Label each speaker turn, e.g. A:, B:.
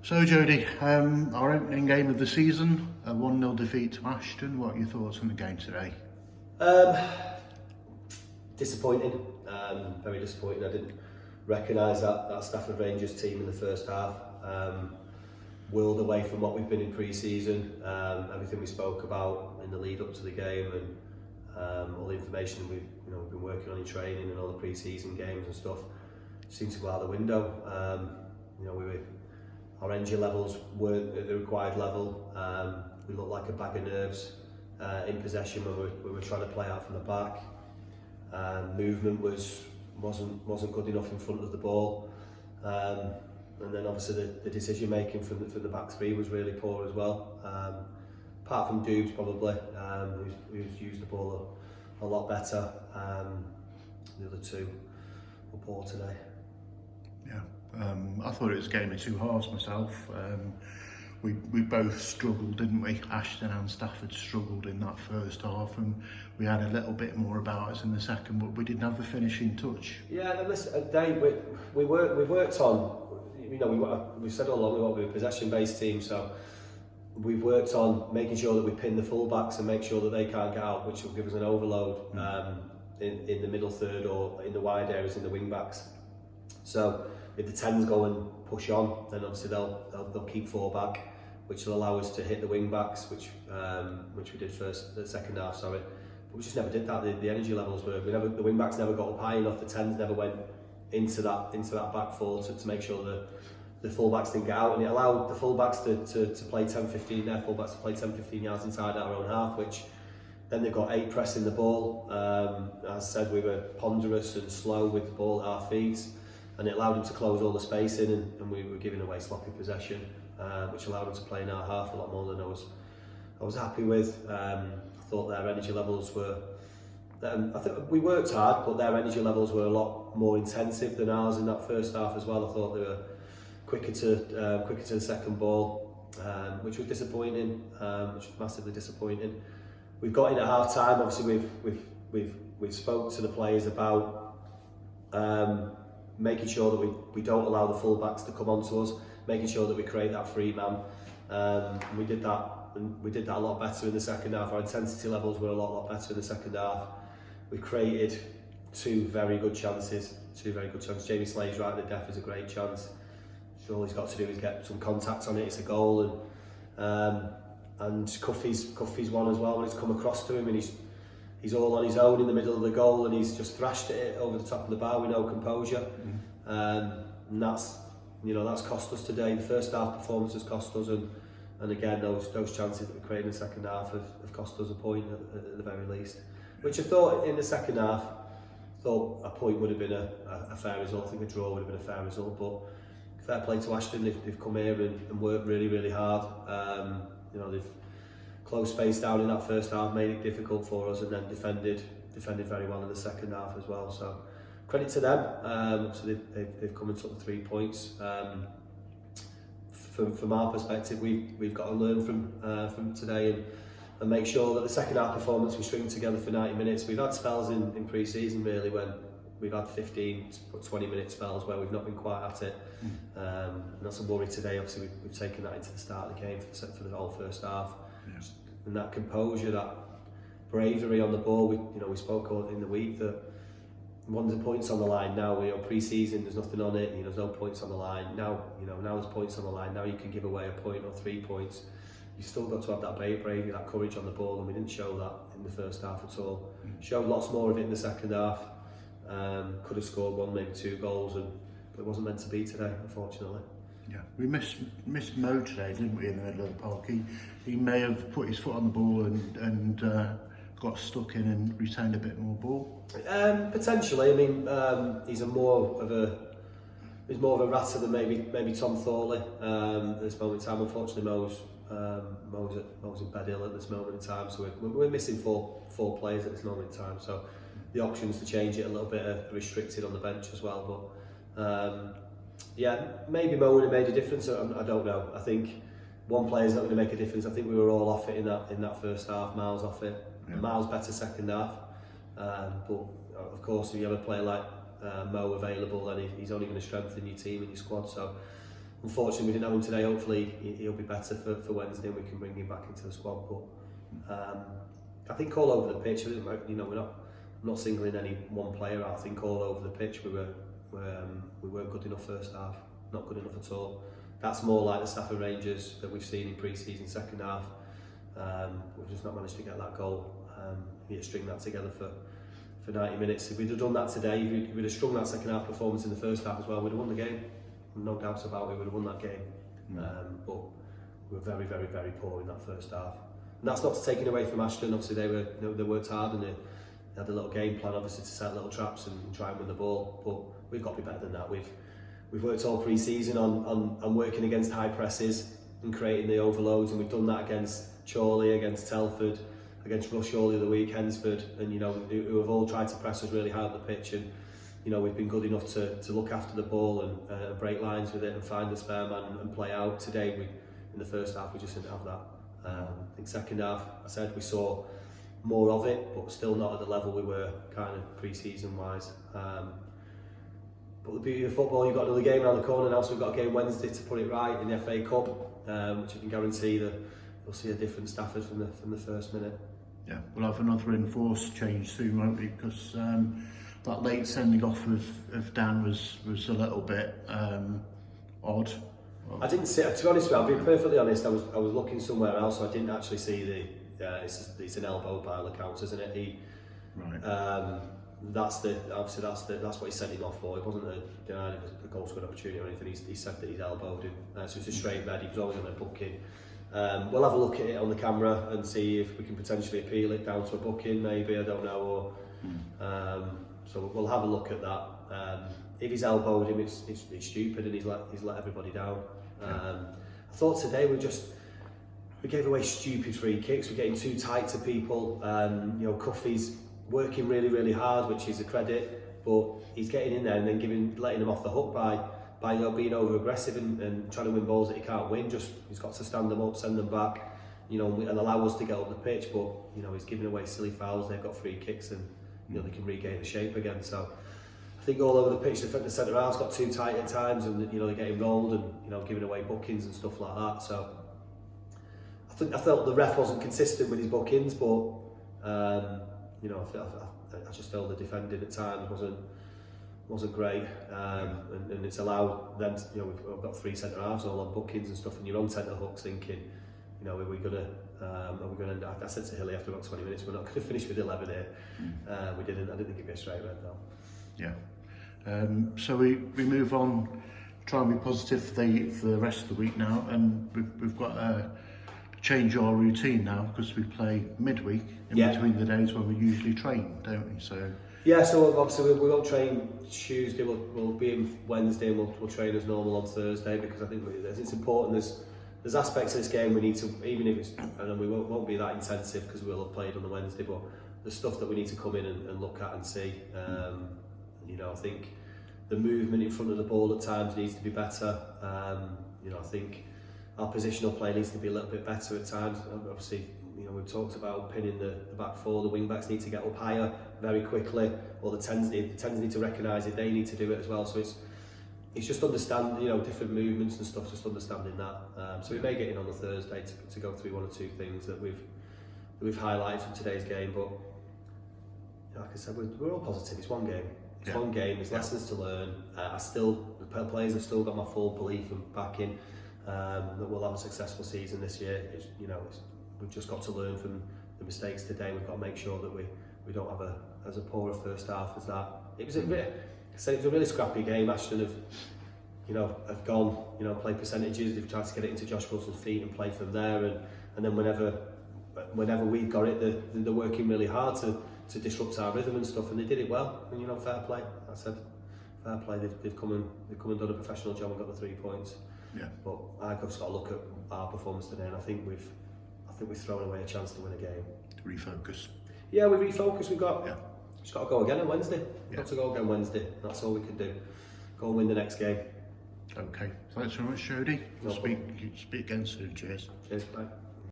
A: So Jody, our opening game of the season, a 1-0 defeat to Ashton. What are your thoughts on the game today?
B: Disappointing, very disappointing. I didn't recognise that Stafford Rangers team in the first half. World away from what we've been in pre-season, everything we spoke about in the lead up to the game, and all the information we've been working on in training and all the pre-season games and stuff seemed to go out the window. Our energy levels weren't at the required level. We looked like a bag of nerves in possession when we were trying to play out from the back. Movement wasn't good enough in front of the ball, and then obviously the decision making from the back three was really poor as well. Apart from Dubes probably, who's used the ball a lot better. The other two were poor today.
A: Yeah, I thought it was a game of two halves myself. We both struggled, didn't we? Ashton and Stafford struggled in that first half, and we had a little bit more about us in the second, but we didn't have the finishing touch.
B: Yeah, listen, Dave, we worked on. We've said all along we're a possession-based team, so we've worked on making sure that we pin the full-backs and make sure that they can't get out, which will give us an overload in the middle third or in the wide areas in the wing-backs. So if the 10s go and push on, then obviously they'll keep 4 back, which will allow us to hit the wing-backs, which we did the second half, sorry. But we just never did that. The energy levels the wing-backs never got up high enough, the 10s never went into that back four to make sure that the full-backs didn't get out, and it allowed the full-backs to play 10-15, their full-backs to play 10-15 yards inside our own half, which then they got 8 pressing the ball. As I said, we were ponderous and slow with the ball at our feet, and it allowed them to close all the space in, and we were giving away sloppy possession, which allowed them to play in our half a lot more than I was happy with. I thought their energy levels were. I think we worked hard, but their energy levels were a lot more intensive than ours in that first half as well. I thought they were quicker to the second ball, which was disappointing, which was massively disappointing. We've got in at half time. Obviously, we've spoke to the players about making sure that we don't allow the full-backs to come onto us, making sure that we create that free man. We did that. And we did that a lot better in the second half. Our intensity levels were a lot better in the second half. We created 2 very good chances. Jamie Slay's right at the death is a great chance. So all he's got to do is get some contact on it. It's a goal, and Cuffy's one as well. When it's come across to him, and he's all on his own in the middle of the goal, and he's just thrashed it over the top of the bar with no composure. And that's cost us today. The first half performance has cost us, and again those chances that we created in the second half have cost us a point at the very least. Which I thought in the second half, a point would have been a fair result. I think a draw would have been a fair result, but fair play to Ashton. They've come here and worked really hard. They've closed space down in that first half, made it difficult for us, and then defended very well in the second half as well. So credit to them. So they've come and took the 3 points. From our perspective, we've got to learn from today and make sure that the second half performance we string together for 90 minutes. We've had spells in pre-season really when we've had 15 to 20 minute spells where we've not been quite at it. And that's a worry today. Obviously we've taken that into the start of the game for the whole first half. Yes. And that composure, that bravery on the ball. We spoke in the week that one of the points on the line now. Pre-season there's nothing on it. There's no points on the line now. Now there's points on the line. Now you can give away a point or 3 points. You still got to have that bravery, that courage on the ball, and we didn't show that in the first half at all. Showed lots more of it in the second half. Could have scored 1, maybe 2 goals, but it wasn't meant to be today, unfortunately.
A: Yeah, we missed Mo today, didn't we, in the middle of the park? He may have put his foot on the ball and got stuck in and retained a bit more ball.
B: Potentially. I mean, he's more of a ratter than maybe Tom Thorley at this moment in time. Unfortunately, Mo's in bed ill at this moment in time, so we're missing four players at this moment in time. So the options to change it a little bit are restricted on the bench as well. But maybe Mo would have made a difference. I don't know. I think one player's not going to make a difference. I think we were all off it in that first half. Miles off it. Yeah. Miles better second half. But of course, if you have a player like Mo available, then he's only going to strengthen your team and your squad. So unfortunately we didn't have him today. Hopefully he'll be better for Wednesday and we can bring him back into the squad. But I think all over the pitch, you know, I'm not singling any one player out. I think all over the pitch we weren't good enough first half, not good enough at all. That's more like the Stafford Rangers that we've seen in pre-season second half. We've just not managed to get that goal. We need to string that together for 90 minutes. If we'd have done that today, if we'd have strung that second half performance in the first half as well, we'd have won the game. No doubts about it, we'd have won that game. But we were very, very, very poor in that first half. And that's not to take it away from Ashton. Obviously they worked hard and they had a little game plan, obviously, to set little traps and try and win the ball. But we've got to be better than that. We've worked all pre-season on working against high presses and creating the overloads, and we've done that against Chorley, against Telford, against Rush the other week, Hensford, and you know, who have all tried to press us really hard up the pitch. And you know, we've been good enough to look after the ball and break lines with it and find the spare man and play out. Today, in the first half, we just didn't have that. I think second half, I said we saw more of it, but still not at the level we were kind of pre-season wise. But the beauty of football, you've got another game around the corner now, so we've got a game Wednesday to put it right in the FA Cup, which I can guarantee that you'll see a different Stafford from the first minute.
A: Yeah, we'll have another enforced change soon, won't we? Because that late sending off of Dan was a little bit odd.
B: I didn't see, to be honest with you, I'll be perfectly honest, I was looking somewhere else, so I didn't actually see it's an elbow by all accounts, isn't it?
A: Right.
B: That's what he sent him off for. It wasn't denying a goal scoring opportunity or anything. He said that he'd elbowed him, so it's a straight red. He was always on a booking. We'll have a look at it on the camera and see if we can potentially appeal it down to a booking, maybe, I don't know. So we'll have a look at that. If he's elbowed him, it's stupid and he's let everybody down. I thought today we gave away stupid free kicks. We're getting too tight to people. You know, Cuffy's working really, really hard, which is a credit, but he's getting in there and then letting him off the hook by you know, being over aggressive and trying to win balls that he can't win. He's got to stand them up, send them back, you know, and allow us to get up the pitch. But you know, he's giving away silly fouls. They've got free kicks, and you know, they can regain the shape again. So I think all over the pitch, the centre half's got too tight at times, and you know, they're getting rolled and you know, giving away bookings and stuff like that. So I felt the ref wasn't consistent with his bookings, but you know, I just felt the defending at times wasn't great, and it's allowed them to, you know, we've got three centre halves all on bookings and stuff, and you're on centre hooks thinking, you know, are we gonna I said to Hilly after about 20 minutes, we're not going to finish with 11 here. We didn't. I didn't think it'd be a straight red though.
A: Yeah. So we move on, try and be positive for the rest of the week now, and we've got to change our routine now because we play midweek in between the days when we usually train, don't we? So
B: yeah, so obviously we won't train Tuesday. We'll be in Wednesday and we'll train as normal on Thursday, because I think it's important. There's aspects of this game we need to, even if it's, and we won't be that intensive because we'll have played on the Wednesday, but there's stuff that we need to come in and look at and see. You know, I think the movement in front of the ball at times needs to be better. You know, I think our positional play needs to be a little bit better at times. Obviously, you know, we've talked about pinning the back four. The wing backs need to get up higher very quickly, or the tens need to recognise it. They need to do it as well. So it's just understand, you know, different movements and stuff. Just understanding that. So we may get in on the Thursday to go through one or two things that we've highlighted from today's game. But like I said, we're all positive. It's one game. It's one game. There's lessons to learn. The players have still got my full belief and backing that we'll have a successful season this year. We've just got to learn from the mistakes today. We've got to make sure that we don't have as poor a first half as that. It was a really scrappy game. Ashton have gone, you know, play percentages. They've tried to get it into Josh Wilson's feet and play from there. And then whenever we've got it, they're working really hard to disrupt our rhythm and stuff. And they did it well. And you know, fair play. I said fair play. They've come and done a professional job and got the 3 points. Yeah. But I've just got to look at our performance today, and I think we've thrown away a chance to win a game.
A: Refocus.
B: Yeah, we refocus. We've got just got to go again on Wednesday. Got to go again Wednesday. That's all we can do. Go and win the next game.
A: Okay. Thanks very much, Jody. We'll speak again soon. Cheers.
B: Cheers. Bye.